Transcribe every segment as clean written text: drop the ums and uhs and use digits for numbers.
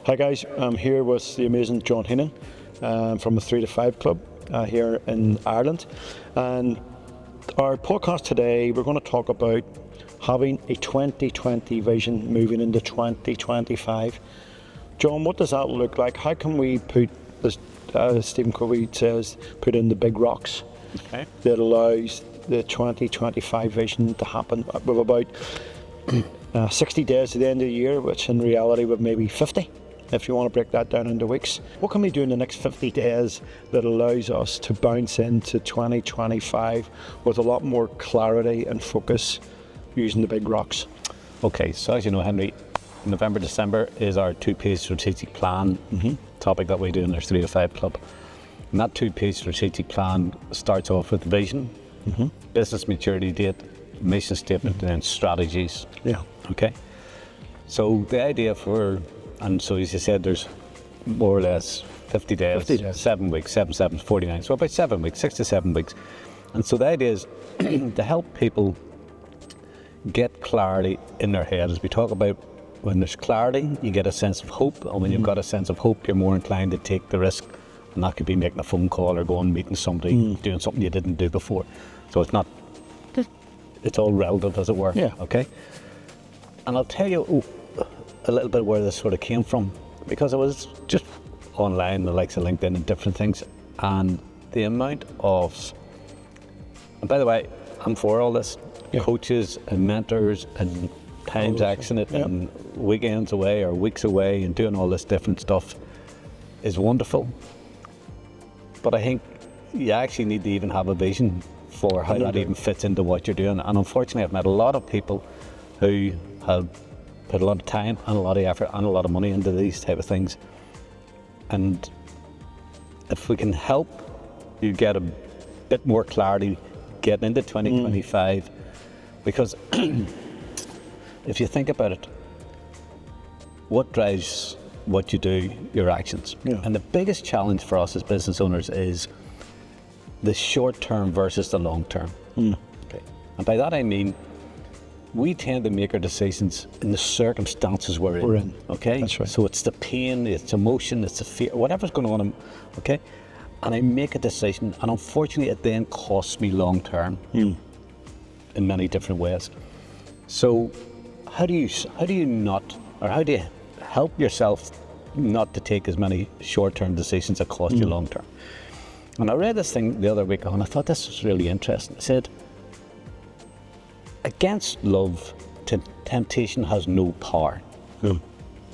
Hi guys, I'm here with the amazing John Heenan from the 3 to 5 Club here in Ireland, and our podcast today we're going to talk about having a 2020 vision moving into 2025. John, what does that look like? How can we put, as Stephen Covey says, put in the big rocks that allows the 2025 vision to happen? With about 60 days at the end of the year, which in reality would maybe 50 if you want to break that down into weeks. What can we do in the next 50 days that allows us to bounce into 2025 with a lot more clarity and focus using the big rocks? Okay, so as you know, Henry, November, December is our 2-page strategic plan topic that we do in our 3 to 5 Club. And that 2-page strategic plan starts off with vision, business maturity date, mission statement, and then strategies. Yeah. Okay. So the idea and so as you said, there's more or less 50 days, 7 weeks, 7, 49. So about 7 weeks, 6 to 7 weeks. And so the idea is to help people get clarity in their head. As we talk about, when there's clarity, you get a sense of hope. And when you've got a sense of hope, you're more inclined to take the risk. And that could be making a phone call or going meeting somebody, doing something you didn't do before. So it's all relative, as it were. Yeah. Okay. And I'll tell you a little bit where this sort of came from, because I was just online, the likes of LinkedIn and different things, and the amount of, and by the way, I'm for all this, coaches and mentors and times axing it and weekends away or weeks away and doing all this different stuff is wonderful. But I think you actually need to even have a vision for how that even fits into what you're doing. And unfortunately, I've met a lot of people who have put a lot of time and a lot of effort and a lot of money into these type of things. And if we can help you get a bit more clarity getting into 2025, because if you think about it, what drives what you do? Your actions. Yeah. And the biggest challenge for us as business owners is the short term versus the long term. Okay. And by that I mean, we tend to make our decisions in the circumstances we're in. Okay? That's right. So it's the pain, it's emotion, it's the fear, whatever's going on, okay? And I make a decision, and unfortunately it then costs me long term in many different ways. So how do you help yourself not to take as many short-term decisions that cost you long term? And I read this thing the other week and I thought this was really interesting. It said, against love, temptation has no power. I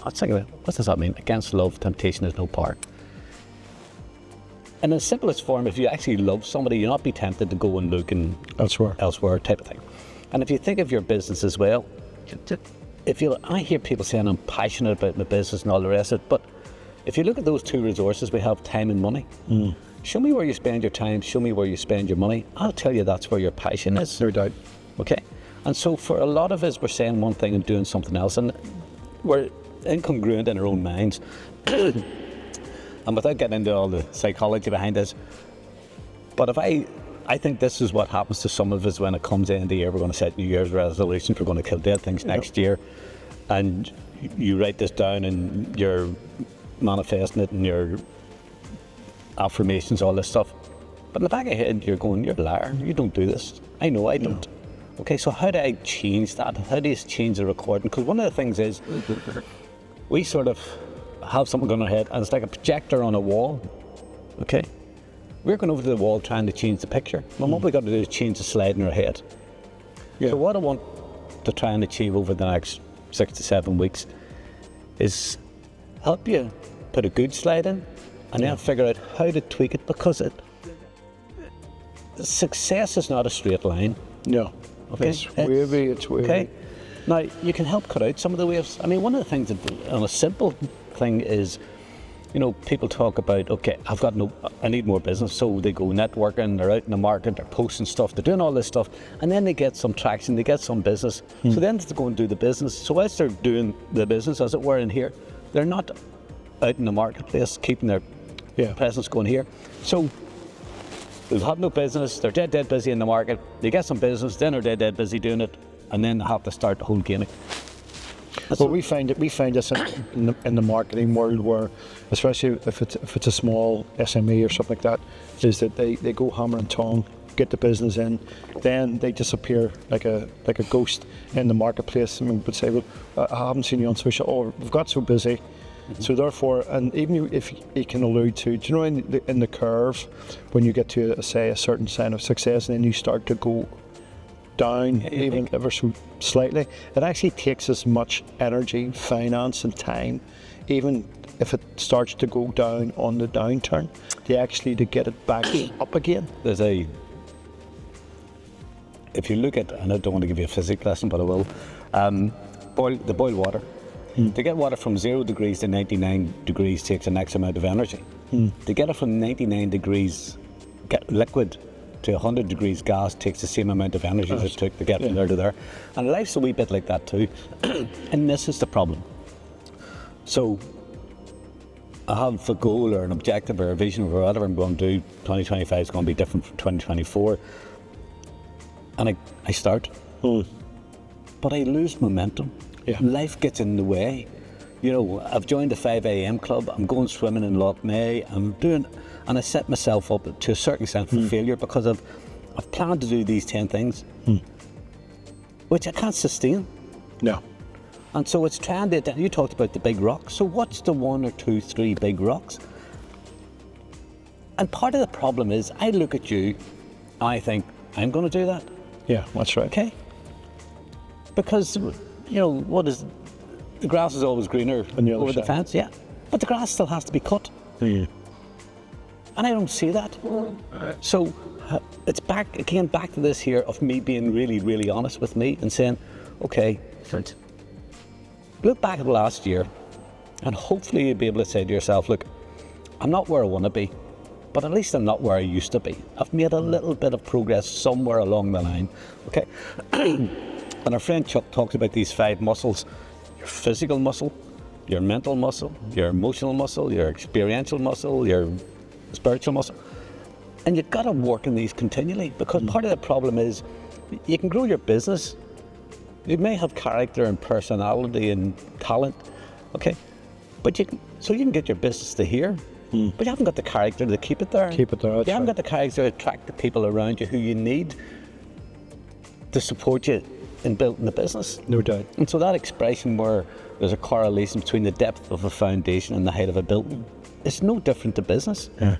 was thinking, what does that mean? Against love, temptation has no power. In the simplest form, if you actually love somebody, you'll not be tempted to go and look elsewhere type of thing. And if you think of your business as well, I hear people saying I'm passionate about my business and all the rest of it, but if you look at those two resources, we have time and money. Show me where you spend your time, show me where you spend your money. I'll tell you that's where your passion is. No doubt. Okay? And so for a lot of us, we're saying one thing and doing something else, and we're incongruent in our own minds. And without getting into all the psychology behind this, but if I think this is what happens to some of us when it comes in the year, we're going to set New Year's resolutions, we're going to kill dead things next year, and you write this down and you're manifesting it and your affirmations, all this stuff. But in the back of your head, you're going, you're a liar, you don't do this. I know I don't. Okay, so how do I change that? How do you change the recording? Because one of the things is, we sort of have something going on our head, and it's like a projector on a wall. Okay? We're going over to the wall trying to change the picture. Well, what we got to do is change the slide in our head. So what I want to try and achieve over the next 6 to 7 weeks is help you put a good slide in, and then figure out how to tweak it, because success is not a straight line. No. Okay. It's wavy. Okay. Now, you can help cut out some of the waves. I mean, one of the things on a simple thing is, people talk about, okay, I need more business. So they go networking, they're out in the market, they're posting stuff, they're doing all this stuff, and then they get some traction, they get some business. So then they go and do the business. So whilst they're doing the business, as it were, in here, they're not out in the marketplace, keeping their presence going here. So they'll have no business, they're dead busy in the market, they get some business, then they're dead busy doing it, and then they have to start the whole gaming. Well, we find this in the marketing world, where, especially if it's a small SME or something like that, is that they go hammer and tongue, get the business in, then they disappear like a ghost in the marketplace. I mean, would say, well, I haven't seen you on social. Oh, we've got so busy. Mm-hmm. So therefore, and even if you can allude to, do you know, in the curve, when you get to say a certain sign of success, and then you start to go down even ever so slightly, it actually takes as much energy, finance and time, even if it starts to go down on the downturn, to get it back up again. If you look at, and I don't want to give you a physics lesson, but I will, boil water. To get water from 0 degrees to 99 degrees takes an X amount of energy. To get it from 99 degrees liquid to 100 degrees gas takes the same amount of energy as it took to get from there to there. And life's a wee bit like that too. And this is the problem. So I have a goal or an objective or a vision or whatever I'm going to do. 2025 is going to be different from 2024. And I start. But I lose momentum. Yeah. Life gets in the way. You know, I've joined the 5 a.m. club, I'm going swimming in Loch May, and I set myself up to a certain extent for failure, because I've planned to do these 10 things, which I can't sustain. No. And so it's trying to, you talked about the big rocks, so what's the 1 or 2, 3 big rocks? And part of the problem is, I look at you, and I think, I'm going to do that. Yeah, that's right. Okay? Because, you know, the grass is always greener over the fence, yeah. But the grass still has to be cut. Yeah. And I don't see that. So it's back to this here of me being really, really honest with me and saying, okay, look back at the last year, and hopefully you'll be able to say to yourself, look, I'm not where I want to be, but at least I'm not where I used to be. I've made a little bit of progress somewhere along the line, okay? And our friend Chuck talks about these 5 muscles: your physical muscle, your mental muscle, your emotional muscle, your experiential muscle, your spiritual muscle. And you've got to work on these continually, because part of the problem is you can grow your business. You may have character and personality and talent, okay? But you can get your business to here, but you haven't got the character to keep it there. Keep it there, You haven't got the character to attract the people around you who you need to support you in building the business. No doubt. And so that expression where there's a correlation between the depth of a foundation and the height of a building, it's no different to business. Yeah.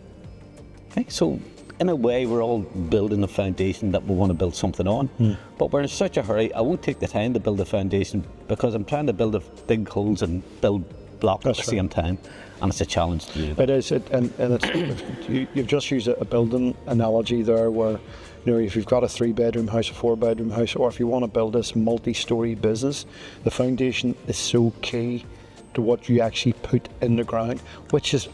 Okay? So in a way, we're all building a foundation that we want to build something on, but we're in such a hurry. I won't take the time to build a foundation, because I'm trying to dig holes and build blocks at the same time, and it's a challenge to do that. It is, and it's, you've just used a building analogy there, where, you know, if you've got a 3-bedroom house, a 4-bedroom house, or if you want to build this multi-story business, the foundation is so key to what you actually put in the ground, which is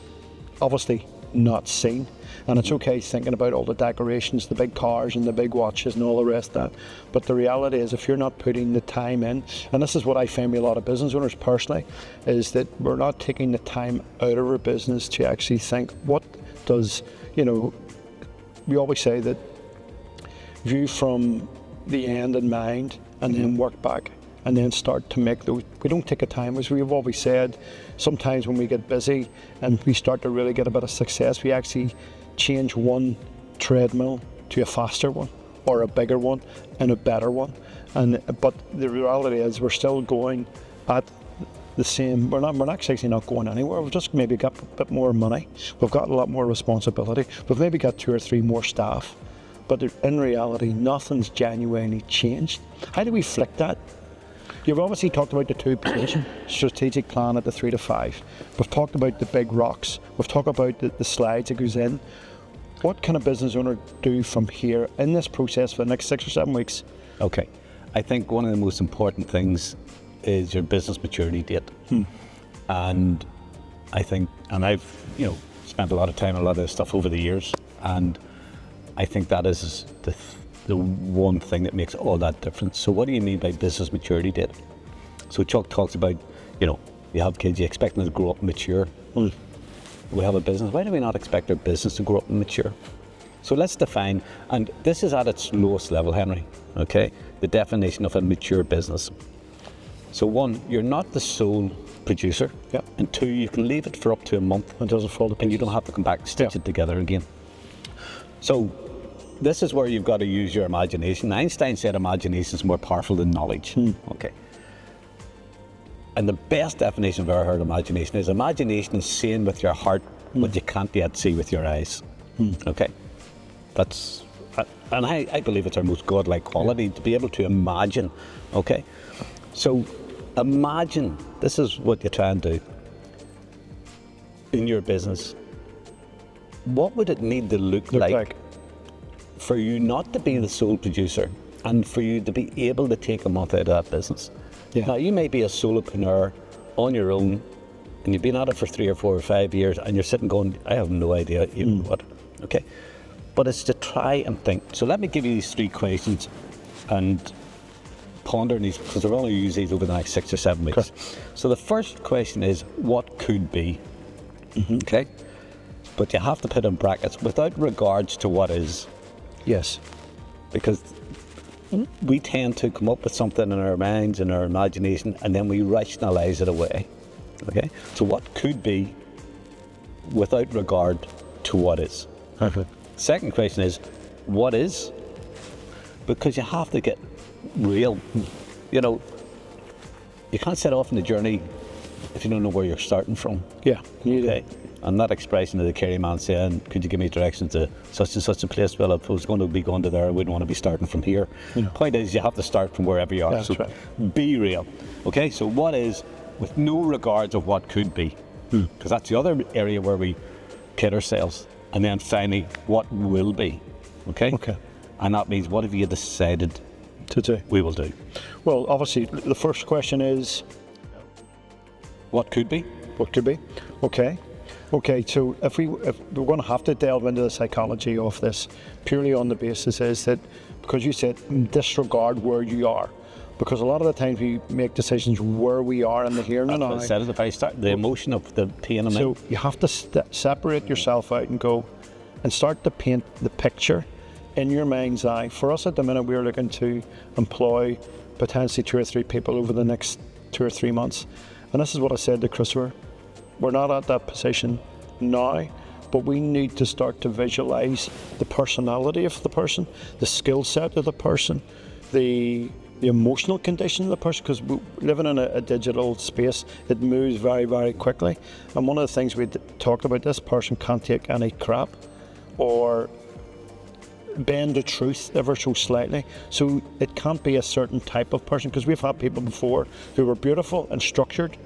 obviously not seen. And it's okay thinking about all the decorations, the big cars and the big watches and all the rest of that, but the reality is, if you're not putting the time in, and this is what I find with a lot of business owners personally, is that we're not taking the time out of our business to actually think, what does, you know, we always say that view from the end in mind, and then work back, and then start to make those. We don't take a time, as we've always said. Sometimes when we get busy and we start to really get a bit of success, we actually change one treadmill to a faster one, or a bigger one, and a better one. But the reality is, we're still going at the same. We're actually not going anywhere. We've just maybe got a bit more money. We've got a lot more responsibility. We've maybe got 2 or 3 more staff. But in reality, nothing's genuinely changed. How do we flick that? You've obviously talked about the 2 page strategic plan at the 3 to 5. We've talked about the big rocks. We've talked about the slides that goes in. What can a business owner do from here in this process for the next 6 or 7 weeks? Okay, I think one of the most important things is your business maturity date. And I think, and I've spent a lot of time on a lot of this stuff over the years, and I think that is the one thing that makes all that difference. So what do you mean by business maturity date? So Chuck talks about, you have kids, you expect them to grow up and mature. We have a business, why do we not expect our business to grow up and mature? So let's define, and this is at its lowest level, Henry, okay? The definition of a mature business. So one, you're not the sole producer. Yeah. And two, you can leave it for up to a month It doesn't fall to pieces. and you don't have to come back and stitch it together again. So this is where you've got to use your imagination. Einstein said imagination is more powerful than knowledge. Okay. And the best definition I've ever heard of imagination is seeing with your heart what you can't yet see with your eyes. Okay. That's, and I believe it's our most godlike quality, to be able to imagine. Okay. So imagine, this is what you try and do in your business. What would it need to look like for you not to be the sole producer and for you to be able to take a month out of that business? Yeah. Now, you may be a solopreneur on your own and you've been at it for 3 or 4 or 5 years and you're sitting going, I have no idea even what. Okay. But it's to try and think. So let me give you these 3 questions and ponder these, because we're only use these over the next 6 or 7 weeks. Okay. So the first question is, what could be? Okay. But you have to put in brackets without regards to what is. Yes. Because we tend to come up with something in our minds and our imagination and then we rationalize it away. Okay? So what could be without regard to what is? Okay. Second question is, what is? Because you have to get real. You know, you can't set off on the journey if you don't know where you're starting from. Yeah. Okay. And that expression of the Kerry man saying, could you give me directions to such and such a place? Well, if I was going to be going to there, I wouldn't want to be starting from here. Yeah. Point is, you have to start from wherever you are. That's so right. Be real. Okay, so what is, with no regards of what could be? Because that's the other area where we kid ourselves. And then finally, what will be? Okay? Okay. And that means, what have you decided to do? We will do. Well, obviously, the first question is, what could be? What could be? Okay. Okay, so if we're going to have to delve into the psychology of this, purely on the basis is that, because you said disregard where you are, because a lot of the times we make decisions where we are in the here and now. I said at the very start, the emotion of the pain. So you have to separate yourself out and go and start to paint the picture in your mind's eye. For us at the minute, we're looking to employ potentially 2 or 3 people over the next 2 or 3 months. And this is what I said to Christopher. We're not at that position now, but we need to start to visualize the personality of the person, the skill set of the person, the emotional condition of the person, because living in a digital space, it moves very, very quickly. And one of the things we talked about, this person can't take any crap or bend the truth ever so slightly. So it can't be a certain type of person, because we've had people before who were beautiful and structured,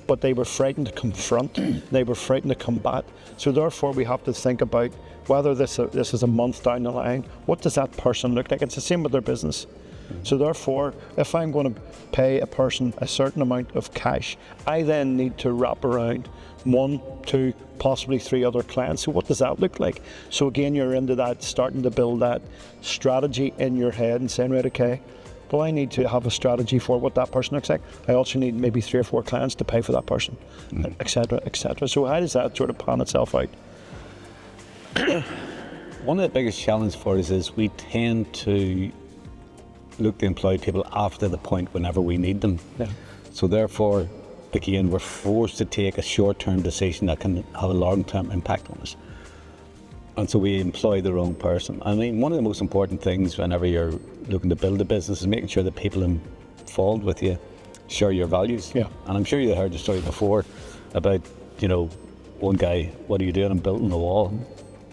but they were frightened to confront, they were frightened to combat. So therefore we have to think about whether this is a month down the line, what does that person look like? It's the same with their business. So therefore, if I'm going to pay a person a certain amount of cash, I then need to wrap around 1, 2, possibly 3 other clients. So what does that look like? So again, you're into that, starting to build that strategy in your head and saying, right, okay, well, I need to have a strategy for what that person looks like. I also need maybe 3 or 4 clients to pay for that person, etc., etc. So how does that sort of plan itself out? One of the biggest challenges for us is we tend to look to employ people after the point whenever we need them. Yeah. So therefore, again, we're forced to take a short-term decision that can have a long-term impact on us. And so we employ the wrong person. I mean, one of the most important things whenever you're looking to build a business is making sure that people involved with you share your values. Yeah. And I'm sure you heard the story before about, you know, one guy, what are you doing? I'm building a wall.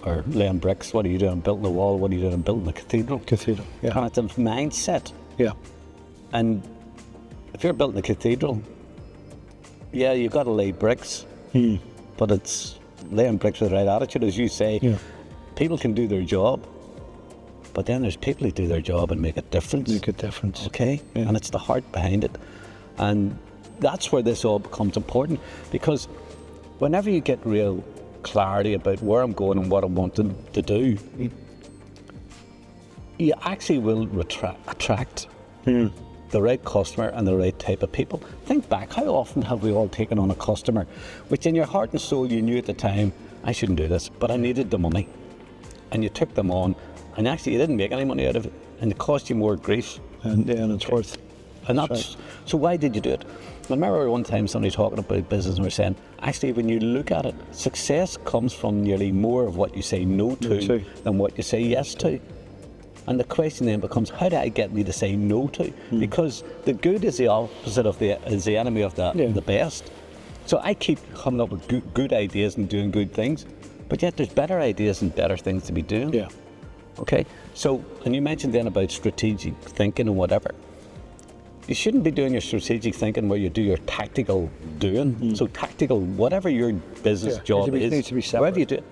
Or laying bricks, what are you doing? I'm building a wall. What are you doing? I'm building a cathedral. Cathedral, yeah. And it's a mindset. Yeah. And if you're building a cathedral, yeah, you've got to lay bricks, but it's laying bricks with the right attitude, as you say. Yeah. People can do their job, but then there's people who do their job and make a difference. Make a difference. Okay? Yeah. And it's the heart behind it. And that's where this all becomes important, because whenever you get real clarity about where I'm going and what I want to do, you actually will attract the right customer and the right type of people. Think back, how often have we all taken on a customer which in your heart and soul you knew at the time, I shouldn't do this, but I needed the money. And you took them on, and actually you didn't make any money out of it, and it cost you more grief. And it's worth. And that's so why did you do it? I remember one time somebody talking about business and we were saying, actually, when you look at it, success comes from nearly more of what you say no to than what you say yes to. And the question then becomes, how do I get me to say no to? Because the good is the opposite of is the enemy of the best. So I keep coming up with good ideas and doing good things, but yet there's better ideas and better things to be doing. Yeah. Okay. So, and you mentioned then about strategic thinking and whatever. You shouldn't be doing your strategic thinking where you do your tactical doing. So tactical, whatever your business job is, needs to be separate. wherever you do it,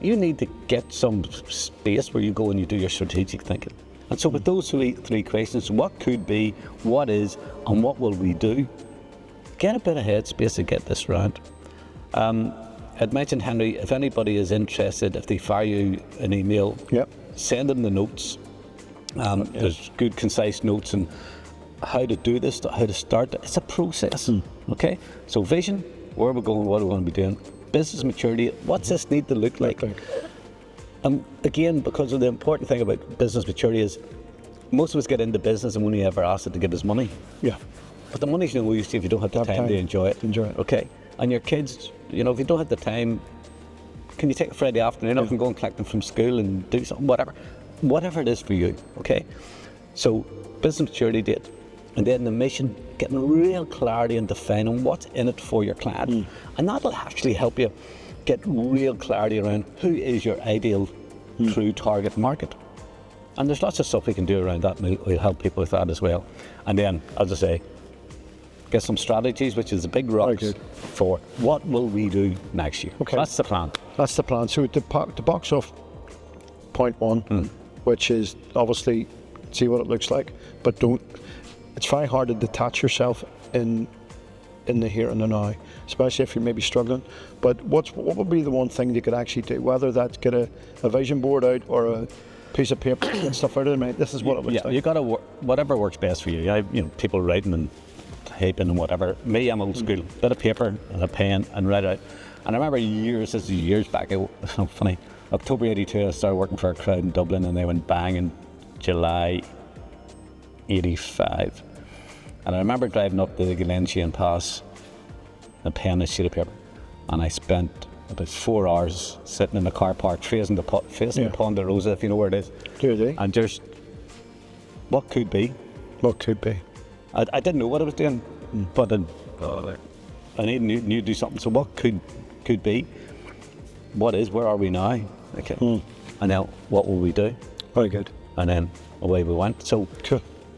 you need to get some space where you go and you do your strategic thinking. And so with those three questions, what could be, what is, and what will we do? Get a bit of headspace to get this round. I'd mentioned, Henry, if anybody is interested, if they fire you an email, send them the notes. There's good, concise notes and how to do this, how to start. It's a process, okay? So vision, where we're going, what we're going to be doing. Business maturity, what's this need to look like? Again, because of the important thing about business maturity is most of us get into business and only ever ask it to give us money. Yeah. But the money's no use if you don't have the time to enjoy it. Okay? And your kids, if you don't have the time, can you take a Friday afternoon off and go and collect them from school and do something, whatever it is for you, okay? So business maturity date. And then the mission, getting real clarity and defining what's in it for your client. And that'll actually help you get real clarity around who is your ideal true target market. And there's lots of stuff we can do around that, and we'll help people with that as well. And then, as I say, get some strategies, which is the big rocks for what will we do next year. Okay. That's the plan. That's the plan. So to box off point one, which is obviously see what it looks like, but it's very hard to detach yourself in the here and the now, especially if you're maybe struggling. But what would be the one thing you could actually do, whether that's get a vision board out or a piece of paper and stuff out of it? This is what it looks like. You got to whatever works best for you. People writing and typing and whatever. Me, I'm old school. Bit of paper and a pen and write out. And I remember years back, it was so funny. October '82, I started working for a crowd in Dublin, and they went bang in July '85. And I remember driving up the Glenshane Pass, a pen and a sheet of paper, and I spent about 4 hours sitting in the car park facing the Ponda Rosa, if you know where it is. And just what could be. What could be. I didn't know what I was doing, but I knew to do something. So what could be? What is? Where are we now? Okay. And now what will we do? Very good. And then away we went. So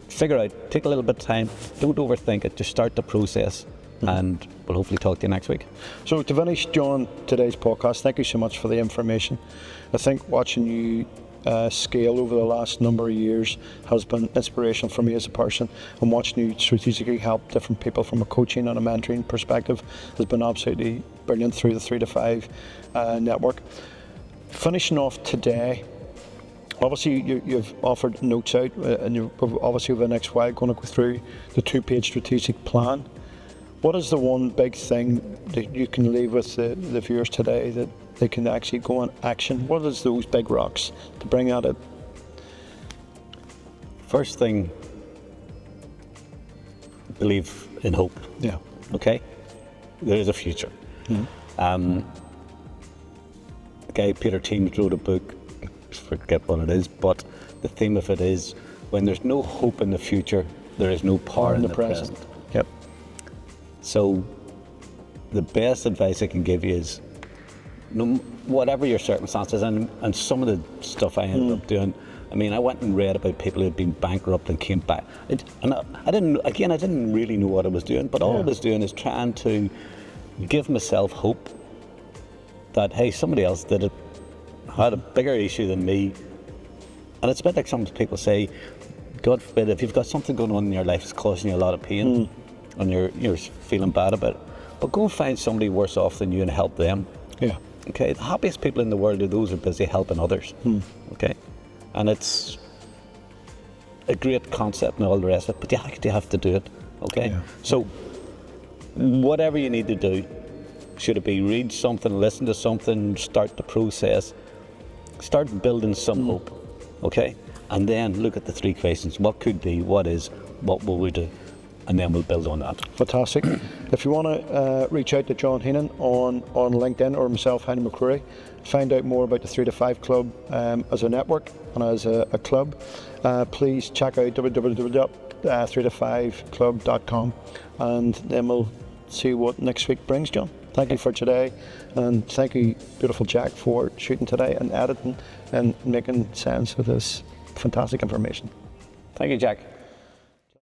figure out, take a little bit of time, don't overthink it, just start the process, and we'll hopefully talk to you next week. So to finish, John, today's podcast, thank you so much for the information. I think watching you scale over the last number of years has been inspirational for me as a person, and watching you strategically help different people from a coaching and a mentoring perspective has been absolutely brilliant through the 3 to 5 network. Finishing off today, obviously you've offered notes out, and you're obviously over the next while going to go through the 2-page strategic plan. What is the one big thing that you can leave with the viewers today that they can actually go on action? What is those big rocks to bring at it? First thing, believe in hope. Yeah. Okay? There is a future. The guy Peter Teams wrote a book, forget what it is, but the theme of it is, when there's no hope in the future, there is no power in the present. Yep. So the best advice I can give you is, whatever your circumstances, and some of the stuff I ended up doing, I mean, I went and read about people who had been bankrupt and came back. I didn't really know what I was doing, but all I was doing is trying to give myself hope that, hey, somebody else did it, had a bigger issue than me. And it's a bit like some people say, God forbid, if you've got something going on in your life that's causing you a lot of pain, and you're feeling bad about it, but go and find somebody worse off than you and help them. Yeah. Okay, the happiest people in the world are those who are busy helping others. Okay, and it's a great concept and all the rest of it, but you actually have to do it. Okay, so whatever you need to do, should it be read something, listen to something, start the process, start building some hope. Okay, and then look at the 3 questions: what could be, what is, what will we do? and then we'll build on that. Fantastic. If you want to reach out to John Heenan on LinkedIn, or myself, Henry McCrory, find out more about the 3 to 5 Club as a network and as a club, please check out www.3to5club.com, and then we'll see what next week brings, John. Thank you for today, and thank you, beautiful Jack, for shooting today and editing and making sense of this fantastic information. Thank you, Jack.